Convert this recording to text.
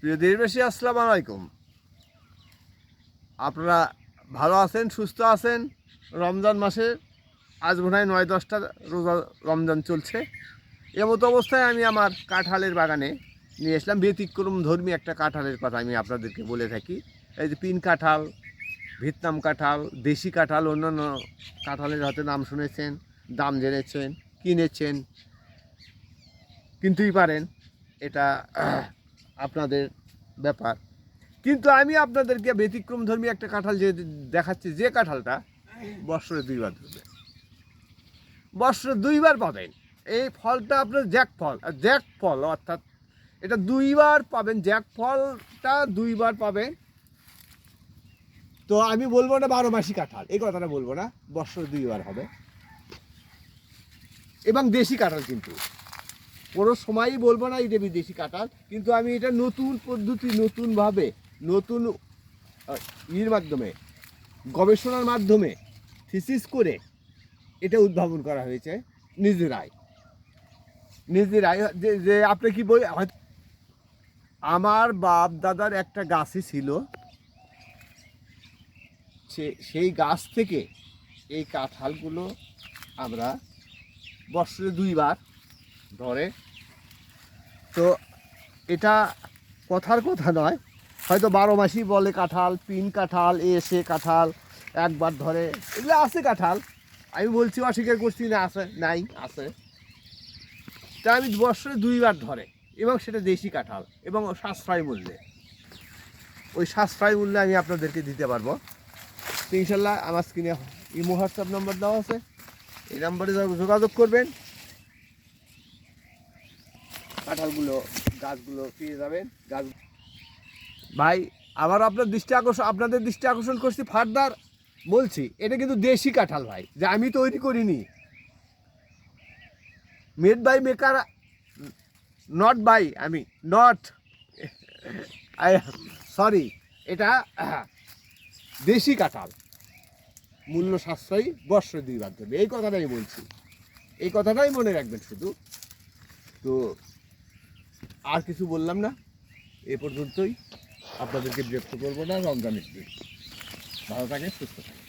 প্রিয় দেশবাসী, আসসালামু আলাইকুম। আপনারা ভালো আছেন, সুস্থ আছেন? রমজান মাসে আজ মনে হয় 9-10টা রোজা রমজান চলছে। এমতো অবস্থায় আমি আমার কাঁঠালের বাগানে নিয়ে এসলাম ব্যতিক্রম ধর্মী একটা কাঁঠালের কথা আমি আপনাদেরকে বলে থাকি। এই যে পিন কাঁঠাল, ভিয়েতনাম কাঁঠাল, দেশি কাঁঠাল, অন্যান্য কাঁঠালের হয়তো নাম শুনেছেন, দাম জেনেছেন, কিনেছেন, কিনতেই পারেন, এটা আপনাদের ব্যাপার। কিন্তু আমি আপনাদেরকে ব্যতিক্রমধর্মী একটা কাঁঠাল যে দেখাচ্ছি, যে কাঁঠালটা বৎসরে 2বার ধরবে, বৎসরে 2বার পাবেন। এই ফলটা আপনার জ্যাক ফল, আর জ্যাক ফল অর্থাৎ এটা 2বার পাবেন, জ্যাক ফলটা 2বার পাবেন। তো আমি বলবো না 12 মাসি কাঁঠাল, এই কথাটা বলবো না, বৎসরে 2বার হবে। এবং দেশি কাঁঠাল, কিন্তু কোনো সময়ই বলবো না এটা বিদেশি কাঁঠাল, কিন্তু আমি এটা নতুন পদ্ধতি, নতুনভাবে, নতুন ইর মাধ্যমে, গবেষণার মাধ্যমে থিসিস করে এটা উদ্ভাবন করা হয়েছে নিজেরাই। যে আপনি কি বই, আমার বাপ দাদার একটা গাছই ছিল, সেই গাছ থেকে এই কাঁঠালগুলো আমরা বৎসরে 2বার ধরে। তো এটা কথার কথা নয়, হয়তো 12 মাসই বলে কাঁঠাল, পিন কাঁঠাল, এসে কাঁঠাল, একবার ধরে, এগুলো আছে কাঁঠাল। আমি বলছি, অস্বীকার করছি না, আছে, নাই, আছে। তা আমি বৎসরে 2বার ধরে, এবং সেটা দেশি কাঁঠাল, এবং সাশ্রয় মূল্যে। ওই সাশ্রয় মূল্যে আমি আপনাদেরকে দিতে পারবো। তো ইনশাল্লাহ আমার স্ক্রিনে ইমো হোয়াটসঅ্যাপ নাম্বার দেওয়া আছে, এই নাম্বারে যোগাযোগ করবেন, কাঁঠালগুলো, গাছগুলো পেয়ে যাবেন। গাছ ভাই, আবার আপনাদের দৃষ্টি আকর্ষণ করছি, ফার্দার বলছি, এটা কিন্তু দেশি কাঁঠাল ভাই, যে আমি তৈরি করিনি। Made by maker, not by, আমি নট, সরি, এটা দেশি কাঁঠাল, মূল্য সাশ্রয়ী, বৎসরে 2বার ধরবে, এই কথাটাই বলছি, এই কথাটাই মনে রাখবেন শুধু। তো আর কিছু বললাম না, এ পর্যন্তই। আপনাদেরকে বিরক্ত করবো না। রমজানের দিন ভালো থাকেন, সুস্থ থাকেন।